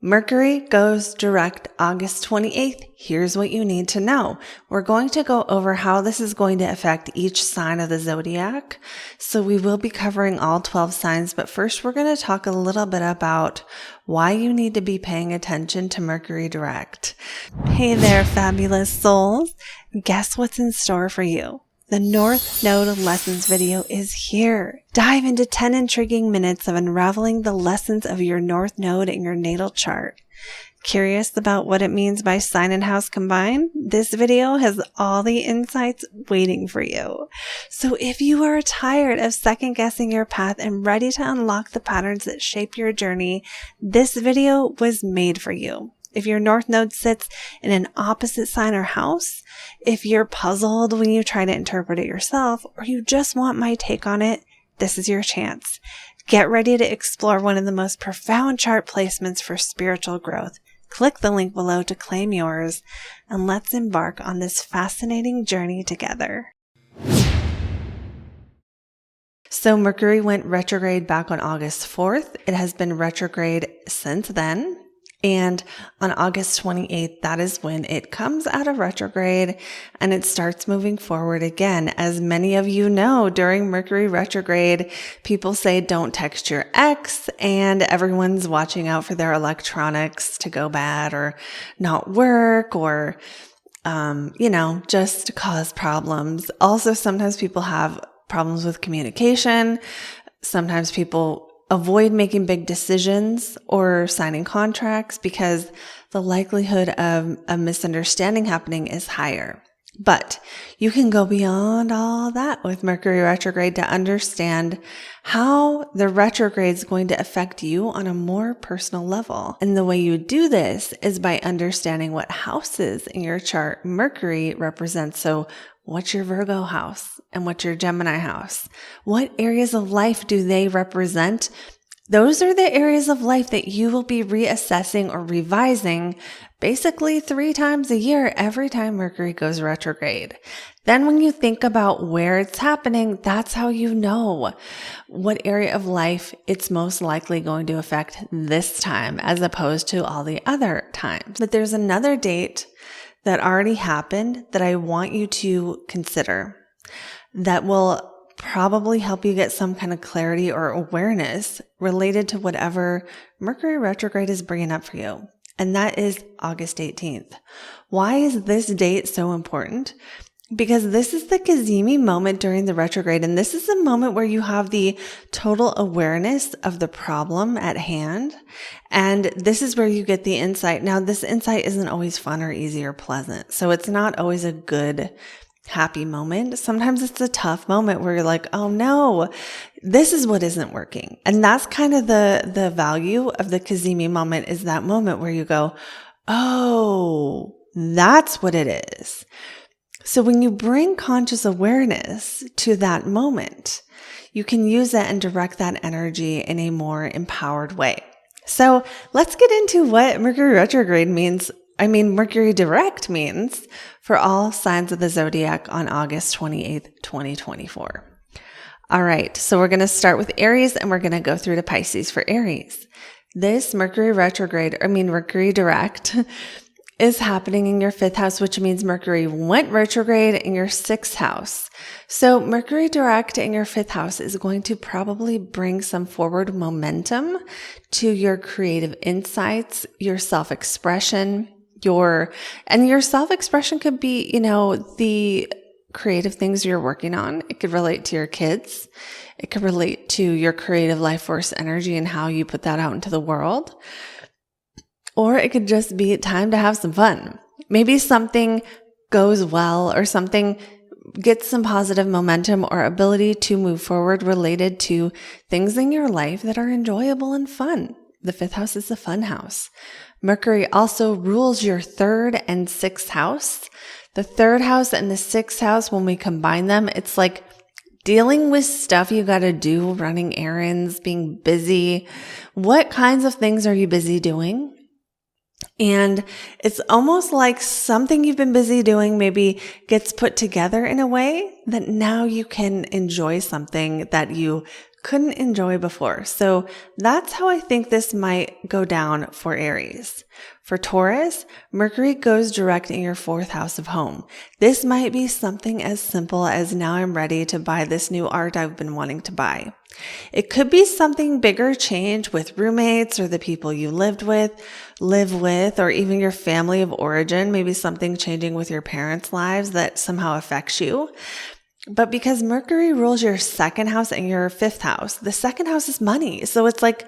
Mercury goes direct August 28th. Here's what you need to know. We're going to go over how this is going to affect each sign of the zodiac. So we will be covering all 12 signs, but first we're going to talk a little bit about why you need to be paying attention to Mercury Direct. Hey there, fabulous souls. Guess what's in store for you? The North Node Lessons video is here. Dive into 10 intriguing minutes of unraveling the lessons of your North Node in your natal chart. Curious about what it means by sign and house combined? This video has all the insights waiting for you. So if you are tired of second guessing your path and ready to unlock the patterns that shape your journey, this video was made for you. If your North Node sits in an opposite sign or house, if you're puzzled when you try to interpret it yourself, or you just want my take on it, this is your chance. Get ready to explore one of the most profound chart placements for spiritual growth. Click the link below to claim yours, and let's embark on this fascinating journey together. So Mercury went retrograde back on August 4th. It has been retrograde since then. And on August 28th, that is when it comes out of retrograde and it starts moving forward again. As many of you know, during Mercury retrograde, people say don't text your ex, and everyone's watching out for their electronics to go bad or not work or, just cause problems. Also, sometimes people have problems with communication. Sometimes people avoid making big decisions or signing contracts because the likelihood of a misunderstanding happening is higher. But you can go beyond all that with Mercury retrograde to understand how the retrograde is going to affect you on a more personal level. And the way you do this is by understanding what houses in your chart Mercury represents. So what's your Virgo house and what's your Gemini house? What areas of life do they represent? Those are the areas of life that you will be reassessing or revising basically 3 times a year every time Mercury goes retrograde. Then when you think about where it's happening, that's how you know what area of life it's most likely going to affect this time as opposed to all the other times. But there's another date that already happened that I want you to consider that will probably help you get some kind of clarity or awareness related to whatever Mercury retrograde is bringing up for you. And that is August 18th. Why is this date so important? Because this is the Cazimi moment during the retrograde. And this is the moment where you have the total awareness of the problem at hand. And this is where you get the insight. Now, this insight isn't always fun or easy or pleasant. So it's not always a good, happy moment. Sometimes it's a tough moment where you're like, oh no, this is what isn't working. And that's kind of the value of the Cazimi moment, is that moment where you go, oh, that's what it is. So when you bring conscious awareness to that moment, you can use it and direct that energy in a more empowered way. So let's get into what Mercury retrograde means. Mercury direct means for all signs of the zodiac on August 28th, 2024. All right. So we're going to start with Aries and we're going to go through to Pisces for Aries. This Mercury direct is happening in your 5th house, which means Mercury went retrograde in your 6th house. So Mercury direct in your 5th house is going to probably bring some forward momentum to your creative insights, your self-expression, your self-expression could be, the creative things you're working on. It could relate to your kids. It could relate to your creative life force energy and how you put that out into the world. Or it could just be time to have some fun. Maybe something goes well or something gets some positive momentum or ability to move forward related to things in your life that are enjoyable and fun. The 5th house is the fun house. Mercury also rules your 3rd and 6th house. The 3rd house and the 6th house, when we combine them, it's like dealing with stuff you got to do, running errands, being busy. What kinds of things are you busy doing? And it's almost like something you've been busy doing maybe gets put together in a way that now you can enjoy something that you couldn't enjoy before. So that's how I think this might go down for Aries. For Taurus, Mercury goes direct in your 4th house of home. This might be something as simple as now I'm ready to buy this new art I've been wanting to buy. It could be something bigger change with roommates or the people you live with, or even your family of origin, maybe something changing with your parents' lives that somehow affects you. But because Mercury rules your 2nd house and your 5th house, the 2nd house is money. So it's like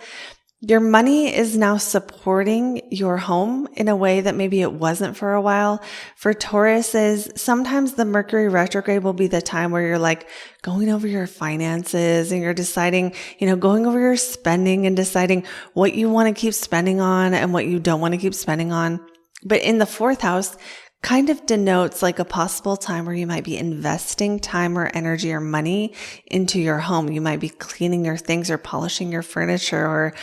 your money is now supporting your home in a way that maybe it wasn't for a while. For Tauruses, sometimes the Mercury retrograde will be the time where you're like going over your finances and you're deciding, going over your spending and deciding what you want to keep spending on and what you don't want to keep spending on. But in the 4th house, kind of denotes like a possible time where you might be investing time or energy or money into your home. You might be cleaning your things or polishing your furniture or,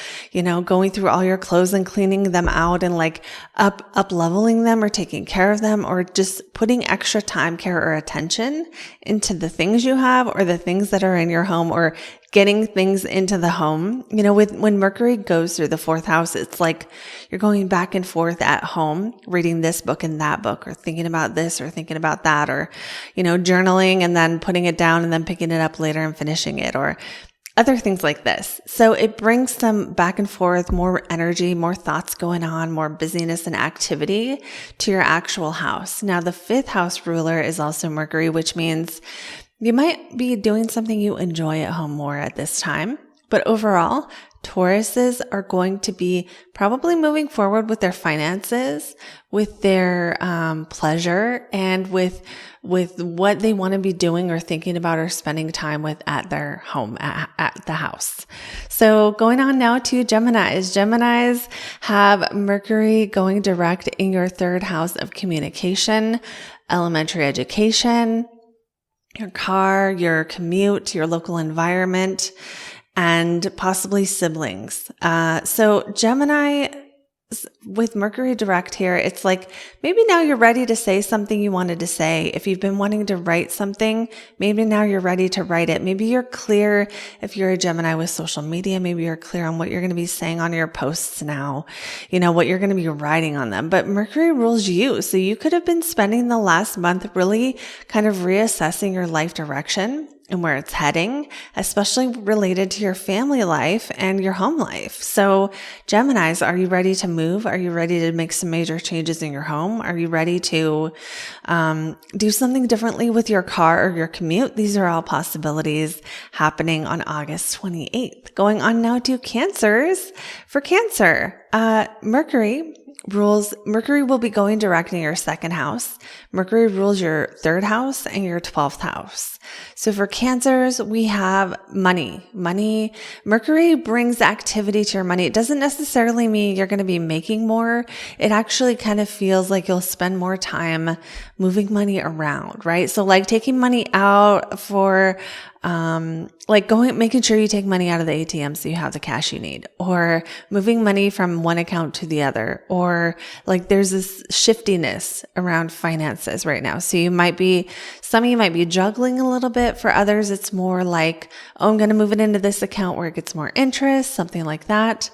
going through all your clothes and cleaning them out and like up leveling them or taking care of them or just putting extra time, care, or attention into the things you have or the things that are in your home or getting things into the home. When Mercury goes through the 4th house, it's like you're going back and forth at home, reading this book and that book, or thinking about this or thinking about that, or, journaling and then putting it down and then picking it up later and finishing it, or other things like this. So it brings some back and forth, more energy, more thoughts going on, more busyness and activity to your actual house. Now, the 5th house ruler is also Mercury, which means you might be doing something you enjoy at home more at this time. But overall, Tauruses are going to be probably moving forward with their finances, with their pleasure, and with what they want to be doing or thinking about or spending time with at their home, at the house. So going on now to Geminis. Geminis have Mercury going direct in your 3rd house of communication, elementary education, your car, your commute, your local environment, and possibly siblings. So Gemini with Mercury direct here, it's like maybe now you're ready to say something you wanted to say. If you've been wanting to write something, maybe now you're ready to write it. Maybe you're clear if you're a Gemini with social media. Maybe you're clear on what you're going to be saying on your posts now, what you're going to be writing on them. But Mercury rules you. So you could have been spending the last month really kind of reassessing your life direction and where it's heading, especially related to your family life and your home life. So Geminis, are you ready to move? Are you ready to make some major changes in your home? Are you ready to do something differently with your car or your commute? These are all possibilities happening on August 28th. Going on now to Cancers. For Cancer, Mercury will be going direct in your 2nd house. Mercury rules your 3rd house and your 12th house. So for Cancers, we have money. Mercury brings activity to your money. It doesn't necessarily mean you're going to be making more. It actually kind of feels like you'll spend more time moving money around, right? So like taking money out for making sure you take money out of the ATM so you have the cash you need, or moving money from one account to the other, or like there's this shiftiness around finances right now. So some of you might be juggling a little bit. For others, it's more like, I'm going to move it into this account where it gets more interest, something like that.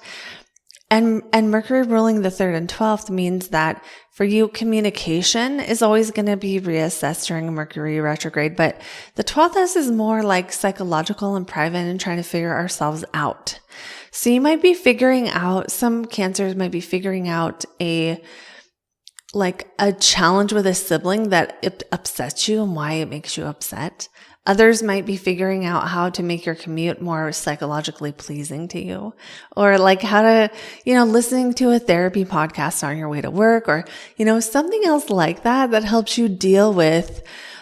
And Mercury ruling the 3rd and 12th means that for you, communication is always going to be reassessed during Mercury retrograde, but the 12th house is more like psychological and private and trying to figure ourselves out. So you might be some Cancers might be figuring out a challenge with a sibling that it upsets you and why it makes you upset. Others might be figuring out how to make your commute more psychologically pleasing to you, or like how to, listening to a therapy podcast on your way to work, or, something else like that helps you deal with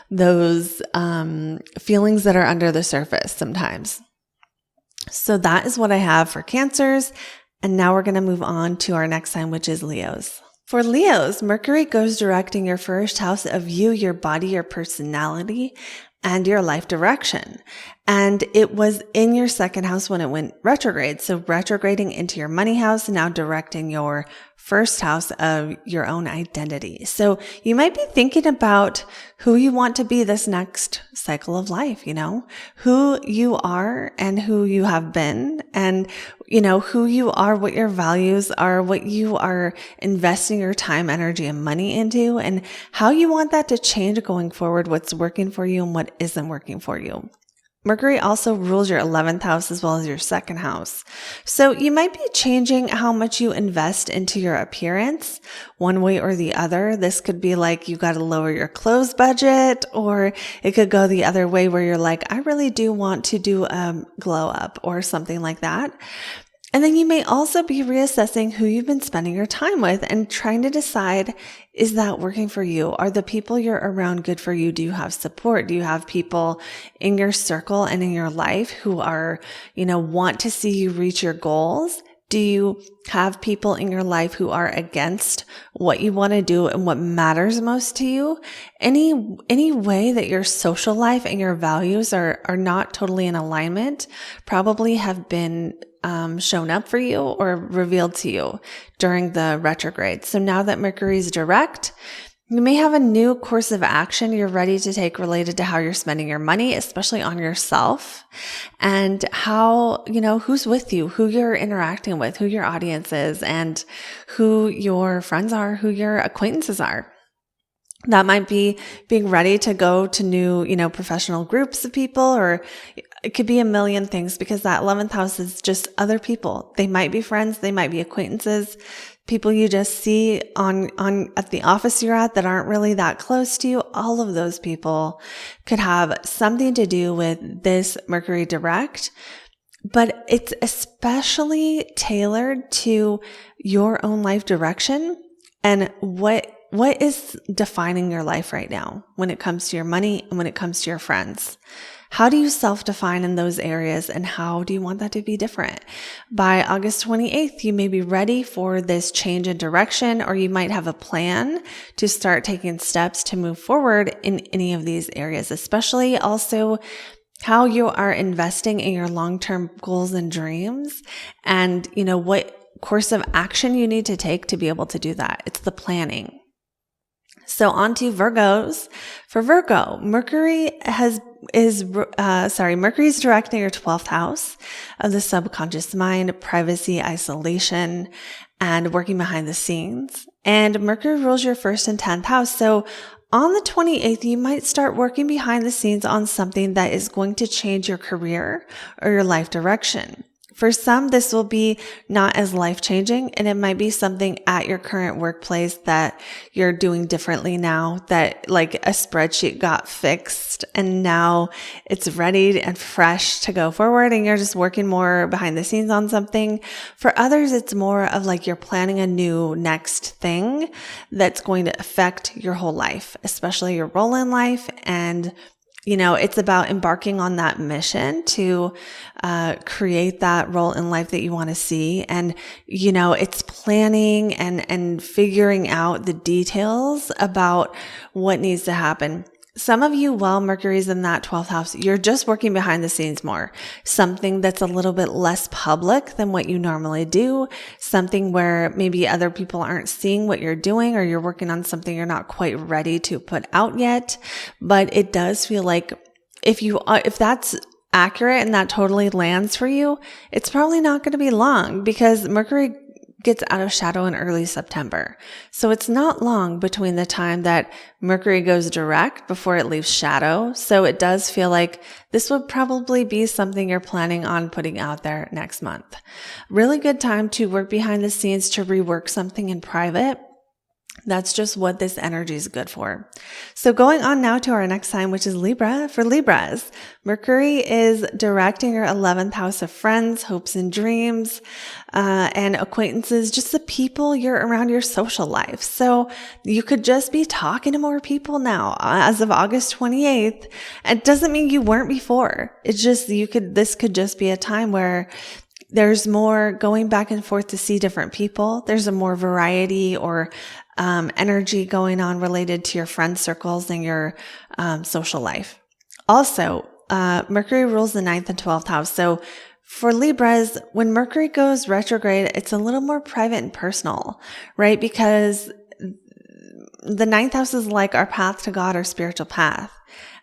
those feelings that are under the surface sometimes. So that is what I have for Cancers. And now we're going to move on to our next sign, which is Leos. For Leos, Mercury goes direct in your 1st house of you, your body, your personality, and your life direction. And it was in your 2nd house when it went retrograde. So retrograding into your money house, now directing your 1st house of your own identity. So you might be thinking about who you want to be this next cycle of life, who you are and who you have been, and, who you are, what your values are, what you are investing your time, energy, and money into, and how you want that to change going forward, what's working for you and what isn't working for you. Mercury also rules your 11th house as well as your 2nd house. So you might be changing how much you invest into your appearance one way or the other. This could be like you got to lower your clothes budget, or it could go the other way where you're like, I really do want to do a glow up or something like that. And then you may also be reassessing who you've been spending your time with and trying to decide, is that working for you? Are the people you're around good for you? Do you have support? Do you have people in your circle and in your life who are, want to see you reach your goals? Do you have people in your life who are against what you want to do and what matters most to you? Any way that your social life and your values are not totally in alignment probably have been shown up for you or revealed to you during the retrograde. So now that Mercury's direct, you may have a new course of action you're ready to take related to how you're spending your money, especially on yourself, and how, who's with you, who you're interacting with, who your audience is, and who your friends are, who your acquaintances are. That might be being ready to go to new, professional groups of people, or it could be a million things, because that 11th house is just other people. They might be friends. They might be acquaintances, people you just see on at the office you're at that aren't really that close to you. All of those people could have something to do with this Mercury direct, but it's especially tailored to your own life direction and what is defining your life right now when it comes to your money and when it comes to your friends. How do you self-define in those areas, and how do you want that to be different? By August 28th, you may be ready for this change in direction, or you might have a plan to start taking steps to move forward in any of these areas, especially also how you are investing in your long-term goals and dreams, and what course of action you need to take to be able to do that. It's the planning. So on to Virgos. For Virgo, Mercury's direct in your 12th house of the subconscious mind, privacy, isolation, and working behind the scenes. And Mercury rules your 1st and 10th house. So on the 28th, you might start working behind the scenes on something that is going to change your career or your life direction. For some, this will be not as life-changing, and it might be something at your current workplace that you're doing differently now, that like a spreadsheet got fixed and now it's ready and fresh to go forward, and you're just working more behind the scenes on something. For others, it's more of like you're planning a new next thing that's going to affect your whole life, especially your role in life, and it's about embarking on that mission to create that role in life that you want to see. And, it's planning and figuring out the details about what needs to happen. Some of you, while Mercury's in that 12th house, you're just working behind the scenes more. Something that's a little bit less public than what you normally do. Something where maybe other people aren't seeing what you're doing, or you're working on something you're not quite ready to put out yet. But it does feel like if that's accurate and that totally lands for you, it's probably not going to be long, because Mercury gets out of shadow in early September. So it's not long between the time that Mercury goes direct before it leaves shadow. So it does feel like this would probably be something you're planning on putting out there next month. Really good time to work behind the scenes, to rework something in private. That's just what this energy is good for. So going on now to our next sign, which is Libra. For Libras, Mercury is directing your 11th house of friends, hopes and dreams, and acquaintances, just the people you're around, your social life. So you could just be talking to more people now as of August 28th. It doesn't mean you weren't before. It's just this could just be a time where there's more going back and forth to see different people. There's a more variety or energy going on related to your friend circles and your social life. Also, Mercury rules the 9th and 12th house. So for Libras, when Mercury goes retrograde, it's a little more private and personal, right? Because the ninth house is like our path to God, our spiritual path.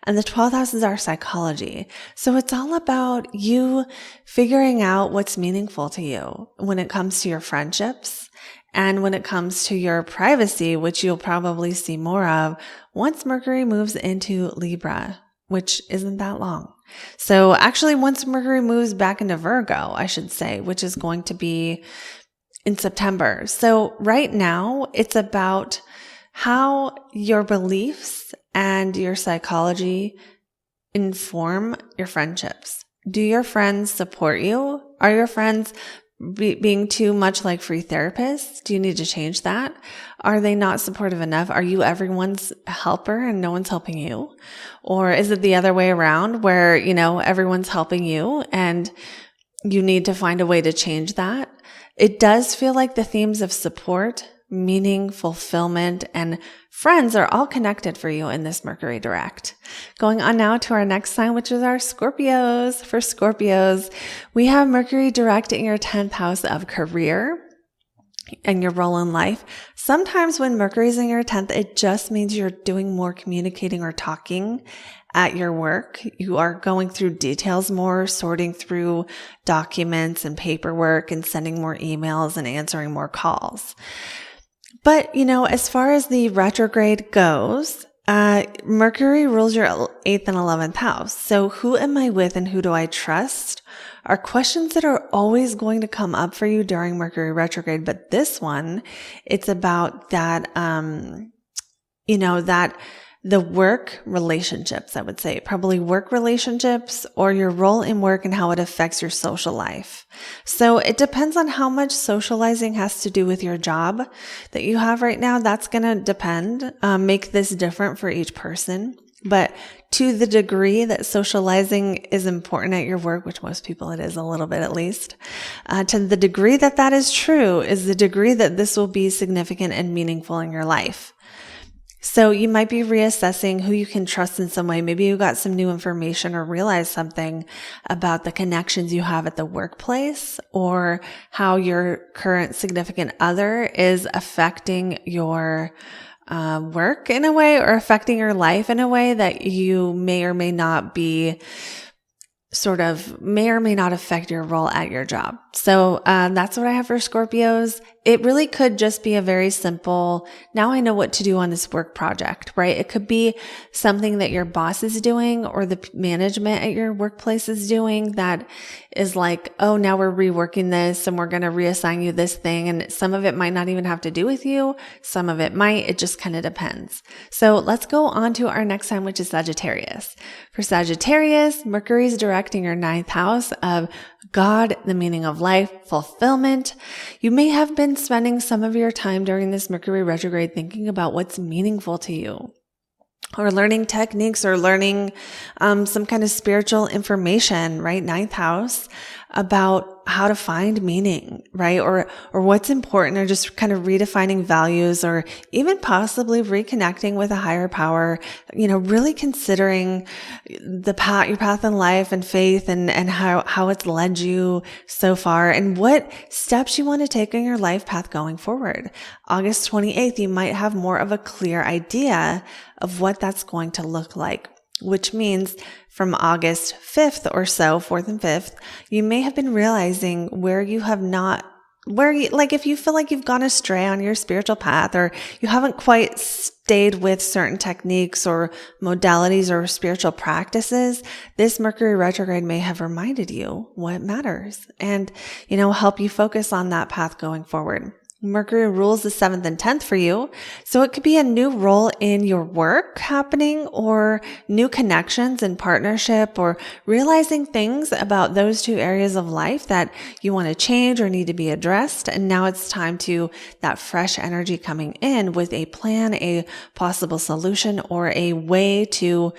And the 12th house is our psychology. So it's all about you figuring out what's meaningful to you when it comes to your friendships and when it comes to your privacy, which you'll probably see more of once Mercury moves into Libra, which isn't that long. So actually, once Mercury moves back into Virgo, I should say, which is going to be in September. So right now, it's about how your beliefs and your psychology inform your friendships. Do your friends support you? Are your friends being too much like free therapists? Do you need to change that? Are they not supportive enough? Are you everyone's helper and no one's helping you? Or is it the other way around where, everyone's helping you and you need to find a way to change that? It does feel like the themes of support, meaning, fulfillment, and friends are all connected for you in this Mercury Direct. Going on now to our next sign, which is our Scorpios. For Scorpios, we have Mercury Direct in your 10th house of career and your role in life. Sometimes when Mercury's in your 10th, it just means you're doing more communicating or talking at your work. You are going through details more, sorting through documents and paperwork and sending more emails and answering more calls. But, as far as the retrograde goes, Mercury rules your 8th and 11th house. So who am I with and who do I trust are questions that are always going to come up for you during Mercury retrograde. But this one, it's about that, the work relationships, I would say, probably work relationships or your role in work and how it affects your social life. So it depends on how much socializing has to do with your job that you have right now. That's going to depend, make this different for each person. But to the degree that socializing is important at your work, which most people it is a little bit at least, to the degree that that is true is the degree that this will be significant and meaningful in your life. So you might be reassessing who you can trust in some way. Maybe you got some new information or realized something about the connections you have at the workplace or how your current significant other is affecting your work in a way or affecting your life in a way that you may or may not be may or may not affect your role at your job. So that's what I have for Scorpios. It really could just be a very simple, now I know what to do on this work project, right? It could be something that your boss is doing or the management at your workplace is doing that is like, oh, now we're reworking this and we're going to reassign you this thing. And some of it might not even have to do with you. Some of it might. It just kind of depends. So let's go on to our next sign, which is Sagittarius. For Sagittarius, Mercury's directing your 9th house of God, the meaning of life, fulfillment. You may have been spending some of your time during this Mercury retrograde thinking about what's meaningful to you, or learning techniques or learning some kind of spiritual information, right? 9th house about how to find meaning, right? Or what's important, or just kind of redefining values, or even possibly reconnecting with a higher power, really considering your path in life and faith and how it's led you so far and what steps you want to take on your life path going forward. August 28th, you might have more of a clear idea of what that's going to look like, which means from August 5th or so, 4th and 5th, you may have been realizing if you feel like you've gone astray on your spiritual path, or you haven't quite stayed with certain techniques or modalities or spiritual practices, this Mercury retrograde may have reminded you what matters and, help you focus on that path going forward. Mercury rules the 7th and 10th for you. So it could be a new role in your work happening, or new connections and partnership, or realizing things about those two areas of life that you want to change or need to be addressed. And now it's time to that fresh energy coming in with a plan, a possible solution, or a way to,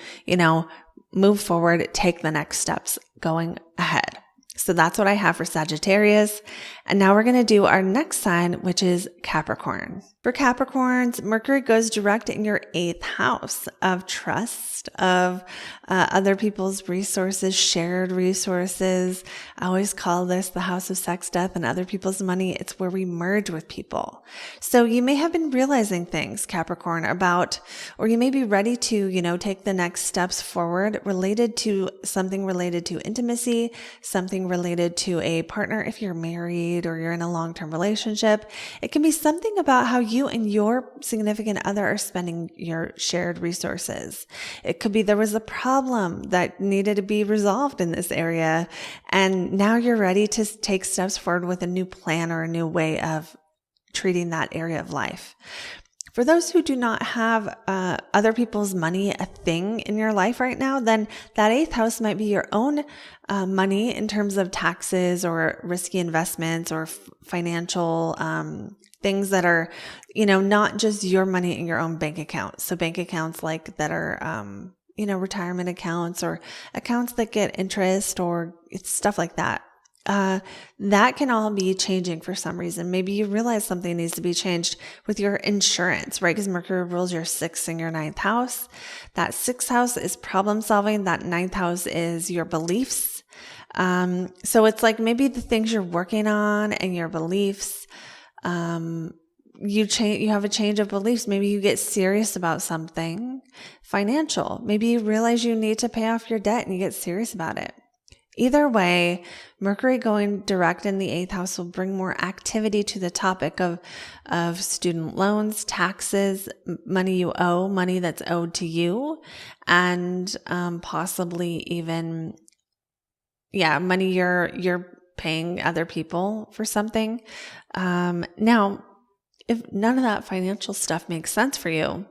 move forward, take the next steps going ahead. So that's what I have for Sagittarius. And now we're going to do our next sign, which is Capricorn. For Capricorns, Mercury goes direct in your 8th house of trust, of other people's resources, shared resources. I always call this the house of sex, death, and other people's money. It's where we merge with people. So you may have been realizing things, Capricorn, about, or you may be ready to, take the next steps forward related to something related to intimacy, something related to a partner if you're married or you're in a long-term relationship. It can be something about how you and your significant other are spending your shared resources. It could be there was a problem that needed to be resolved in this area, and now you're ready to take steps forward with a new plan or a new way of treating that area of life. For those who do not have other people's money a thing in your life right now, then that 8th house might be your own money in terms of taxes or risky investments or financial things that are, not just your money in your own bank account. So bank accounts like that are, retirement accounts or accounts that get interest or it's stuff like that. That can all be changing for some reason. Maybe you realize something needs to be changed with your insurance, right? Because Mercury rules your 6th and your 9th house. That 6th house is problem solving. That 9th house is your beliefs. So it's like maybe the things you're working on and your beliefs, you have a change of beliefs. Maybe you get serious about something financial. Maybe you realize you need to pay off your debt and you get serious about it. Either way, Mercury going direct in the 8th house will bring more activity to the topic of student loans, taxes, money you owe, money that's owed to you, and possibly even, money you're paying other people for something. Now, if none of that financial stuff makes sense for you,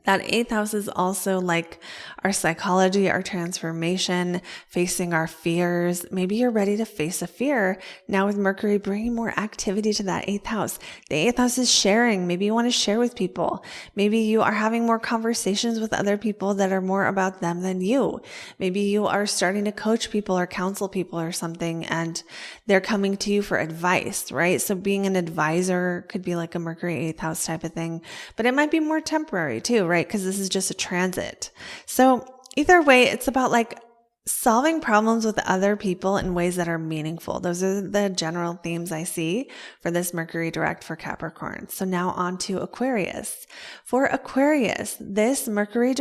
that 8th house is also like our psychology, our transformation, facing our fears. Maybe you're ready to face a fear now with Mercury bringing more activity to that 8th house. The 8th house is sharing. Maybe you want to share with people. Maybe you are having more conversations with other people that are more about them than you. Maybe you are starting to coach people or counsel people or something and they're coming to you for advice, right? So being an advisor could be like a Mercury 8th house type of thing, but it might be more temporary too, right? Because this is just a transit. So either way, it's about like solving problems with other people in ways that are meaningful. Those are the general themes I see for this Mercury direct for Capricorn. So now on to Aquarius. For Aquarius, this Mercury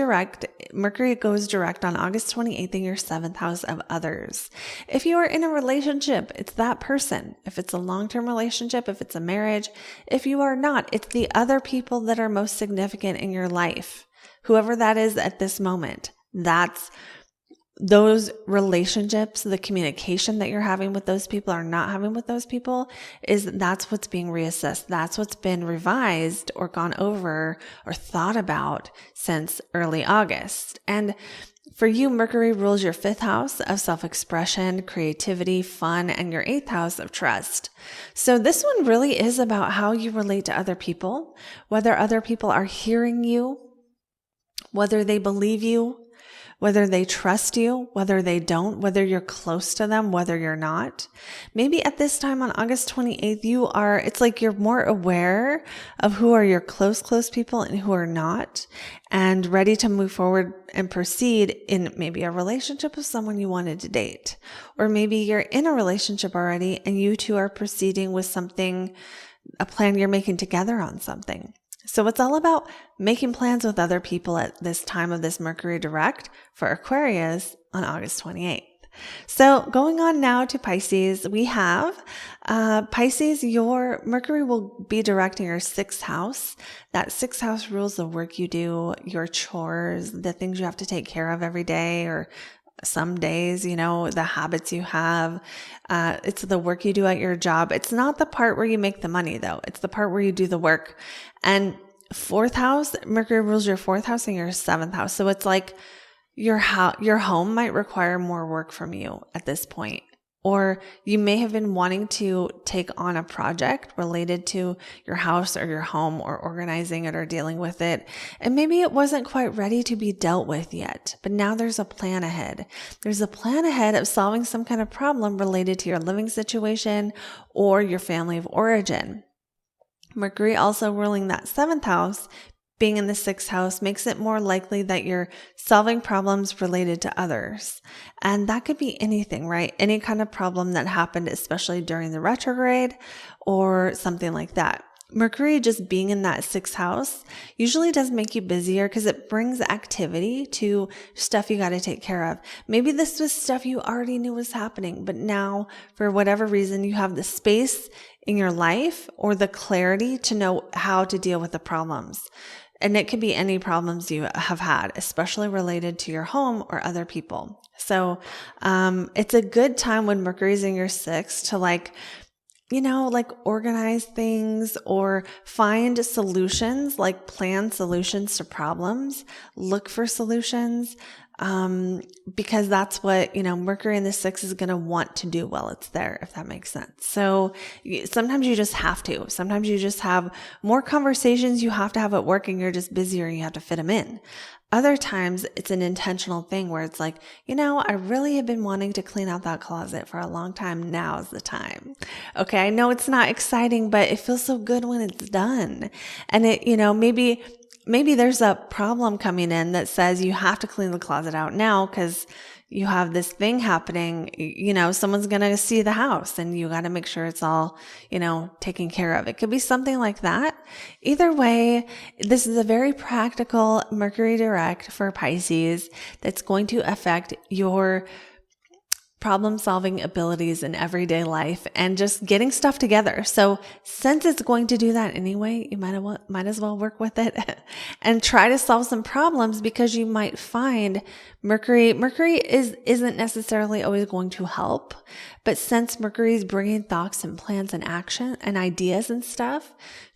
goes direct on August 28th in your 7th house of others. If you are in a relationship, it's that person. If it's a long-term relationship, if it's a marriage, if you are not, it's the other people that are most significant in your life. Whoever that is at this moment, that's those relationships, the communication that you're having with those people or not having with those people that's what's being reassessed. That's what's been revised or gone over or thought about since early August. And for you, Mercury rules your 5th house of self-expression, creativity, fun, and your 8th house of trust. So this one really is about how you relate to other people, whether other people are hearing you, whether they believe you, whether they trust you, whether they don't, whether you're close to them, whether you're not. Maybe at this time on August 28th, it's like you're more aware of who are your close people and who are not, and ready to move forward and proceed in maybe a relationship with someone you wanted to date. Or maybe you're in a relationship already and you two are proceeding with something, a plan you're making together on something. So it's all about making plans with other people at this time of this Mercury direct for Aquarius on August 28th. So going on now to Pisces, we have Pisces, your Mercury will be directing your 6th house. That 6th house rules the work you do, your chores, the things you have to take care of every day or some days, the habits you have. It's the work you do at your job. It's not the part where you make the money though. It's the part where you do the work. And 4th house, Mercury rules your 4th house and your 7th house. So it's like your home might require more work from you at this point. Or you may have been wanting to take on a project related to your house or your home, or organizing it or dealing with it. And maybe it wasn't quite ready to be dealt with yet, but now there's a plan ahead. There's a plan ahead of solving some kind of problem related to your living situation or your family of origin. Mercury also ruling that 7th house, being in the 6th house, makes it more likely that you're solving problems related to others. And that could be anything, right? Any kind of problem that happened, especially during the retrograde or something like that. Mercury just being in that 6th house usually does make you busier because it brings activity to stuff you got to take care of. Maybe this was stuff you already knew was happening, but now for whatever reason, you have the space in your life or the clarity to know how to deal with the problems. And it could be any problems you have had, especially related to your home or other people. So it's a good time when Mercury's in your 6th to organize things or find solutions, like plan solutions to problems, look for solutions, because that's what, Mercury in the 6th is going to want to do while it's there, if that makes sense. So sometimes you just have to. Sometimes you just have more conversations you have to have at work and you're just busier and you have to fit them in. Other times it's an intentional thing where it's like, I really have been wanting to clean out that closet for a long time. Now is the time. Okay. I know it's not exciting, but it feels so good when it's done. And it, maybe there's a problem coming in that says you have to clean the closet out now because you have this thing happening, someone's going to see the house and you got to make sure it's all, taken care of. It could be something like that. Either way, this is a very practical Mercury Direct for Pisces that's going to affect your problem-solving abilities in everyday life and just getting stuff together. So since it's going to do that anyway, you might as well work with it and try to solve some problems, because you might find Mercury isn't necessarily always going to help, but since Mercury is bringing thoughts and plans and action and ideas and stuff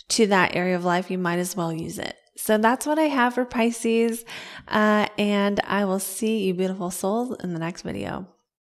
to that area of life, you might as well use it. So that's what I have for Pisces, and I will see you beautiful souls in the next video.